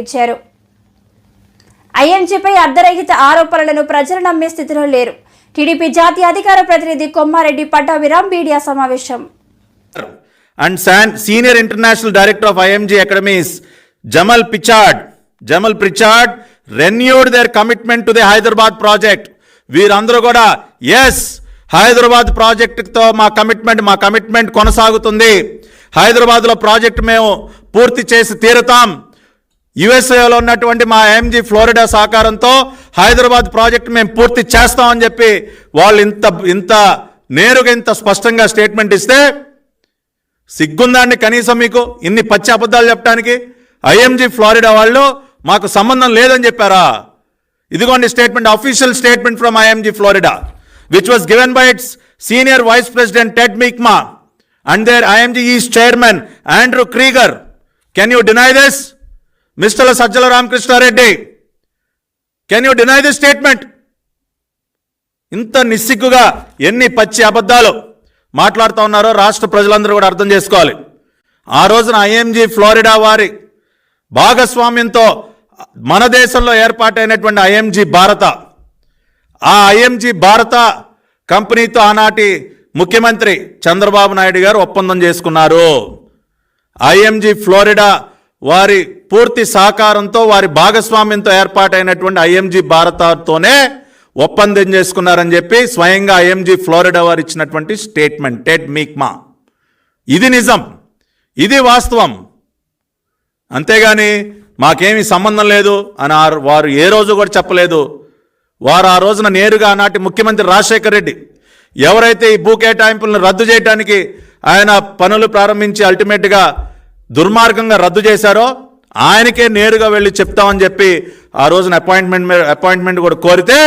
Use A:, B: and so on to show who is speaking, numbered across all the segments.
A: తీర్చారు. ఐఎంజీపై అర్ధరహిత ఆరోపణలను ప్రజలు నమ్మే స్థితిలో లేరు. టీడీపీ జాతీయ అధికార ప్రతినిధి కొమ్మారెడ్డి పట్టాభిరామ్ మీడియా సమావేశం.
B: And senior international director of IMG Academies, Jamal Pritchard renewed their commitment to the Hyderabad project. వీరందరూ కూడా ఎస్ హైదరాబాద్ ప్రాజెక్టుతో మా కమిట్మెంట్ కొనసాగుతుంది. హైదరాబాద్లో ప్రాజెక్టు మేము పూర్తి చేసి తీరుతాం. యుఎస్ఏలో ఉన్నటువంటి మా ఐఎంజీ ఫ్లోరిడా సహకారంతో హైదరాబాద్ ప్రాజెక్టు మేము పూర్తి చేస్తామని చెప్పి వాళ్ళు ఇంత నేరుగా ఇంత స్పష్టంగా స్టేట్మెంట్ ఇస్తే సిగ్గుందాన్ని కనీసం మీకు ఇన్ని పచ్చి అబద్ధాలు చెప్పడానికి? ఐఎంజీ ఫ్లోరిడా వాళ్ళు మాకు సంబంధం లేదని చెప్పారా? ఇదిగోండి statement, official statement from IMG Florida which was given by its senior vice president Ted Meekma and their IMG East chairman Andrew Krieger. Can you deny this? Mr. Sajjala Ramakrishna Reddy, can you deny this statement? ఇంత నిస్సిగ్గుగా ఎన్ని పచ్చి అబద్ధాలు మాట్లాడుతూ ఉన్నారో రాష్ట్ర ప్రజలందరూ కూడా అర్థం చేసుకోవాలి. ఆ రోజున ఐఎంజీ ఫ్లోరిడా వారి భాగస్వామ్యంతో మన దేశంలో ఏర్పాటైనటువంటి ఐఎంజీ భారత, ఆ ఐఎంజీ భారత కంపెనీతో ఆనాటి ముఖ్యమంత్రి చంద్రబాబు నాయుడు గారు ఒప్పందం చేసుకున్నారు. ఐఎంజీ ఫ్లోరిడా వారి పూర్తి సహకారంతో వారి భాగస్వామ్యంతో ఏర్పాటైనటువంటి ఐఎంజీ భారతతోనే ఒప్పందం చేసుకున్నారని చెప్పి స్వయంగా ఐఎంజీ ఫ్లోరిడా వారు ఇచ్చినటువంటి స్టేట్మెంట్ టెడ్ మీక్మా. ఇది నిజం, ఇది వాస్తవం. అంతేగాని మాకేమీ సంబంధం లేదు అని వారు ఏ రోజు కూడా చెప్పలేదు. వారు ఆ రోజున నేరుగా ఆనాటి ముఖ్యమంత్రి రాజశేఖర్ రెడ్డి ఎవరైతే ఈ భూ కేటాయింపులను రద్దు చేయడానికి ఆయన పనులు ప్రారంభించి అల్టిమేట్గా దుర్మార్గంగా రద్దు చేశారో ఆయనకే నేరుగా వెళ్ళి చెప్తామని చెప్పి ఆ రోజున అపాయింట్మెంట్ కూడా కోరితే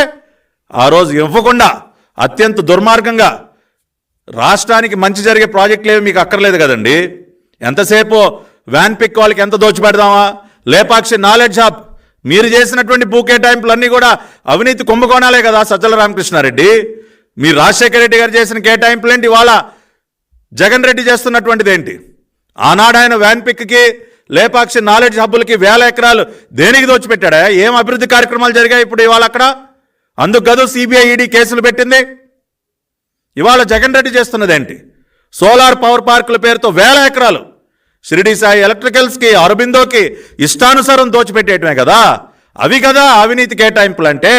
B: ఆ రోజు ఇవ్వకుండా అత్యంత దుర్మార్గంగా రాష్ట్రానికి మంచి జరిగే ప్రాజెక్టులు ఏవి మీకు అక్కర్లేదు కదండి. ఎంతసేపు వ్యాన్ పిక్ వాళ్ళకి ఎంత దోచిపెడదామా, లేపాక్షి నాలెడ్జ్ హబ్ మీరు చేసినటువంటి భూ కేటాయింపులన్నీ కూడా అవినీతి కుంభకోణాలే కదా సజ్జల రామకృష్ణారెడ్డి. మీరు రాజశేఖర రెడ్డి గారు చేసిన కేటాయింపులేంటి, ఇవాళ జగన్ రెడ్డి చేస్తున్నటువంటిది ఏంటి? ఆనాడు ఆయన వ్యాన్ పిక్కి లేపాక్షి నాలెడ్జ్ హబ్బులకి 1000 ఎకరాలు దేనికి దోచిపెట్టాడా? ఏం అభివృద్ధి కార్యక్రమాలు జరిగాయి ఇప్పుడు ఇవాళ అక్కడ? అందుకు గదు సిబిఐ ఈడీ కేసులు పెట్టింది. ఇవాళ జగన్ రెడ్డి చేస్తున్నది ఏంటి? సోలార్ పవర్ పార్కుల పేరుతో 1000 ఎకరాలు షిరిడి సాయి ఎలక్ట్రికల్స్కి, అరబిందోకి ఇష్టానుసారం దోచిపెట్టేయటమే కదా. అవి కదా అవినీతి కేటాయింపులు అంటే.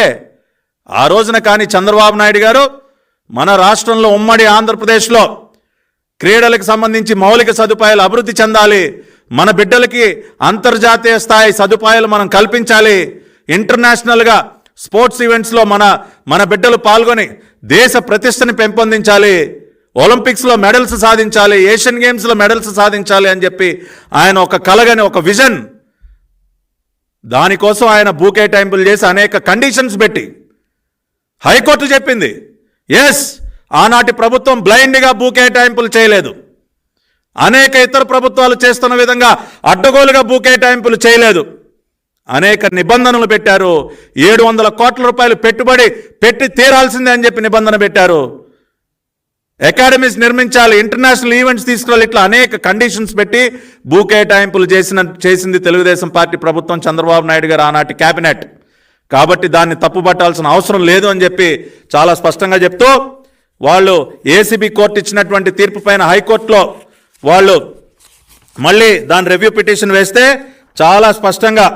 B: ఆ రోజున కానీ చంద్రబాబు నాయుడు గారు మన రాష్ట్రంలో ఉమ్మడి ఆంధ్రప్రదేశ్లో క్రీడలకు సంబంధించి మౌలిక సదుపాయాలు అభివృద్ధి చెందాలి, మన బిడ్డలకి అంతర్జాతీయ స్థాయి సదుపాయాలు మనం కల్పించాలి, ఇంటర్నేషనల్గా స్పోర్ట్స్ ఈవెంట్స్లో మన బిడ్డలు పాల్గొని దేశ ప్రతిష్టని పెంపొందించాలి, ఒలింపిక్స్లో మెడల్స్ సాధించాలి, ఏషియన్ గేమ్స్లో మెడల్స్ సాధించాలి అని చెప్పి ఆయన ఒక కలగని ఒక విజన్, దానికోసం ఆయన భూ కేటాయింపులు చేసి అనేక కండిషన్స్ పెట్టి హైకోర్టు చెప్పింది ఎస్ ఆనాటి ప్రభుత్వం బ్లైండ్గా భూ కేటాయింపులు చేయలేదు, అనేక ఇతర ప్రభుత్వాలు చేస్తున్న విధంగా అడ్డగోలుగా భూ కేటాయింపులు చేయలేదు, అనేక నిబంధనలు పెట్టారు. 700 కోట్ల రూపాయలు పెట్టుబడి పెట్టి తీరాల్సిందే అని చెప్పి నిబంధన పెట్టారు. అకాడమీస్ నిర్మించాలి, ఇంటర్నేషనల్ ఈవెంట్స్ తీసుకురావాలి, ఇట్లా అనేక కండిషన్స్ పెట్టి భూ కేటాయింపులు చేసింది తెలుగుదేశం పార్టీ ప్రభుత్వం, చంద్రబాబు నాయుడు గారు ఆనాటి క్యాబినెట్. కాబట్టి దాన్ని తప్పుపట్టాల్సిన అవసరం లేదు అని చెప్పి చాలా స్పష్టంగా చెప్తూ వాళ్ళు ఏసీబీ కోర్టు ఇచ్చినటువంటి తీర్పు పైన హైకోర్టులో వాళ్ళు మళ్ళీ దాని రివ్యూ పిటిషన్ వేస్తే చాలా స్పష్టంగా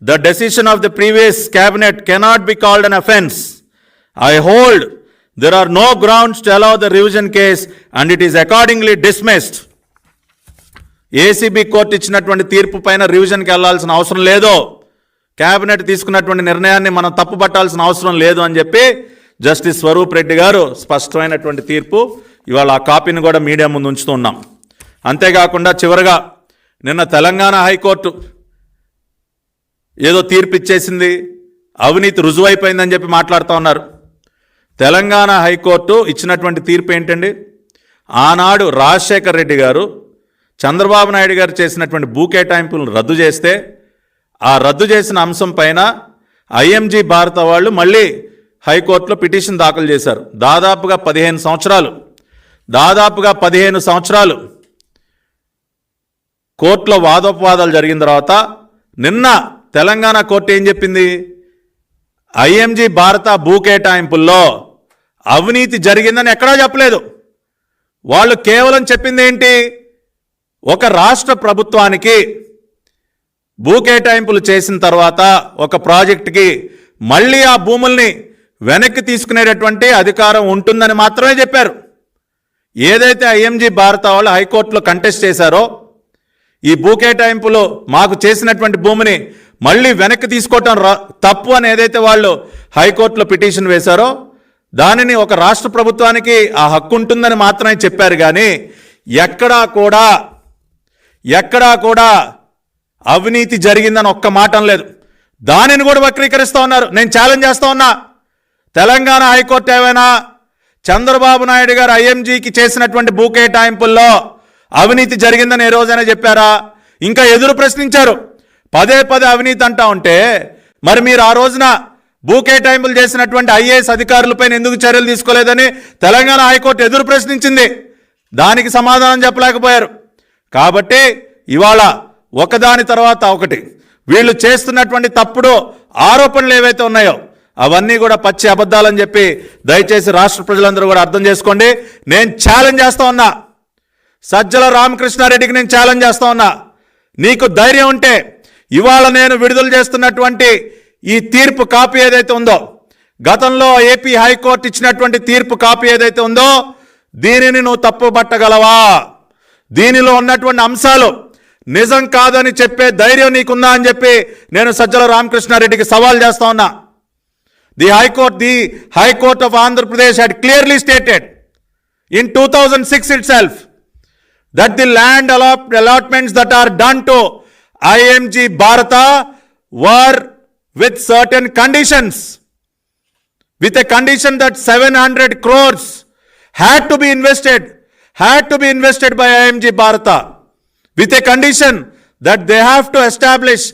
B: the decision of the previous cabinet cannot be called an offence. I hold there are no grounds to allow the revision case and it is accordingly dismissed. ACB court ఇచ్చినటువంటి తీర్పు పైన రివిజన్కి వెళ్లాల్సిన అవసరం లేదు, cabinet తీసుకున్నటువంటి నిర్ణయాన్ని మనం తప్పుపట్టాల్సిన అవసరం లేదు అని చెప్పి జస్టిస్ స్వరూప్ రెడ్డి గారు స్పష్టమైనటువంటి తీర్పు ఇవాళ ఆ కాపీని కూడా మీడియా ముందు ఉంచుతూ ఉన్నాం. అంతేకాకుండా చివరగా నిన్న తెలంగాణ హైకోర్టు ఏదో తీర్పు ఇచ్చేసింది, అవినీతి రుజువైపోయిందని చెప్పి మాట్లాడుతూ ఉన్నారు. తెలంగాణ హైకోర్టు ఇచ్చినటువంటి తీర్పు ఏంటండి? ఆనాడు రాజశేఖర్ రెడ్డి గారు చంద్రబాబు నాయుడు గారు చేసినటువంటి భూ కేటాయింపులను రద్దు చేస్తే ఆ రద్దు చేసిన అంశం పైన ఐఎంజీ భారత వాళ్ళు మళ్ళీ హైకోర్టులో పిటిషన్ దాఖలు చేశారు. దాదాపుగా 15 సంవత్సరాలు కోర్టులో వాదోపవాదాలు జరిగిన తర్వాత నిన్న తెలంగాణ కోర్టు ఏం చెప్పింది? ఐఎంజీ భారత భూ కేటాయింపుల్లో అవినీతి జరిగిందని ఎక్కడా చెప్పలేదు. వాళ్ళు కేవలం చెప్పింది ఏంటి? ఒక రాష్ట్ర ప్రభుత్వానికి భూ కేటాయింపులు చేసిన తర్వాత ఒక ప్రాజెక్టుకి మళ్ళీ ఆ భూముల్ని వెనక్కి తీసుకునేటటువంటి అధికారం ఉంటుందని మాత్రమే చెప్పారు. ఏదైతే ఐఎంజీ భారత వాళ్ళు హైకోర్టులో కంటెస్ట్ చేశారో, ఈ భూ కేటాయింపులు మాకు చేసినటువంటి భూమిని మళ్ళీ వెనక్కి తీసుకోవటం తప్పు అని ఏదైతే వాళ్ళు హైకోర్టులో పిటిషన్ వేశారో, దానిని ఒక రాష్ట్ర ప్రభుత్వానికి ఆ హక్కు ఉంటుందని మాత్రమే చెప్పారు. కానీ ఎక్కడా కూడా అవినీతి జరిగిందని ఒక్క మాట అనలేదు. దానిని కూడా వక్రీకరిస్తూ ఉన్నారు. నేను ఛాలెంజ్ చేస్తూ ఉన్నా, తెలంగాణ హైకోర్టు ఏమైనా చంద్రబాబు నాయుడు గారు ఐఎంజీకి చేసినటువంటి భూ కేటాయింపుల్లో అవినీతి జరిగిందని ఏ రోజైనా చెప్పారా? ఇంకా ఎదురు ప్రశ్నించారు. పదే అవినీతి అంటా ఉంటే మరి మీరు ఆ రోజున భూ కేటాయింపులు చేసినటువంటి ఐఏఎస్ అధికారులపైన ఎందుకు చర్యలు తీసుకోలేదని తెలంగాణ హైకోర్టు ఎదురు ప్రశ్నించింది. దానికి సమాధానం చెప్పలేకపోయారు. కాబట్టి ఇవాళ ఒకదాని తర్వాత ఒకటి వీళ్ళు చేస్తున్నటువంటి తప్పుడు ఆరోపణలు ఏవైతే ఉన్నాయో అవన్నీ కూడా పచ్చి అబద్ధాలని చెప్పి దయచేసి రాష్ట్ర ప్రజలందరూ కూడా అర్థం చేసుకోండి. నేను ఛాలెంజ్ చేస్తా ఉన్నా, సజ్జల రామకృష్ణారెడ్డికి నేను ఛాలెంజ్ చేస్తా ఉన్నా, నీకు ధైర్యం ఉంటే ఇవాళ నేను విడుదల చేస్తున్నటువంటి ఈ తీర్పు కాపీ ఏదైతే ఉందో, గతంలో ఏపీ హైకోర్టు ఇచ్చినటువంటి తీర్పు కాపీ ఏదైతే ఉందో, దీనిని నువ్వు తప్పుపట్టగలవా? దీనిలో ఉన్నటువంటి అంశాలు నిజం కాదని చెప్పే ధైర్యం నీకుందా అని చెప్పి నేను సజ్జల రామకృష్ణారెడ్డికి సవాల్ చేస్తా ఉన్నా. The High Court of Andhra Pradesh had clearly stated in 2006 itself that the land allotments that are done to IMG Bharata were with certain conditions, with a condition that 700 crores had to be invested by IMG Bharata, with a condition that they have to establish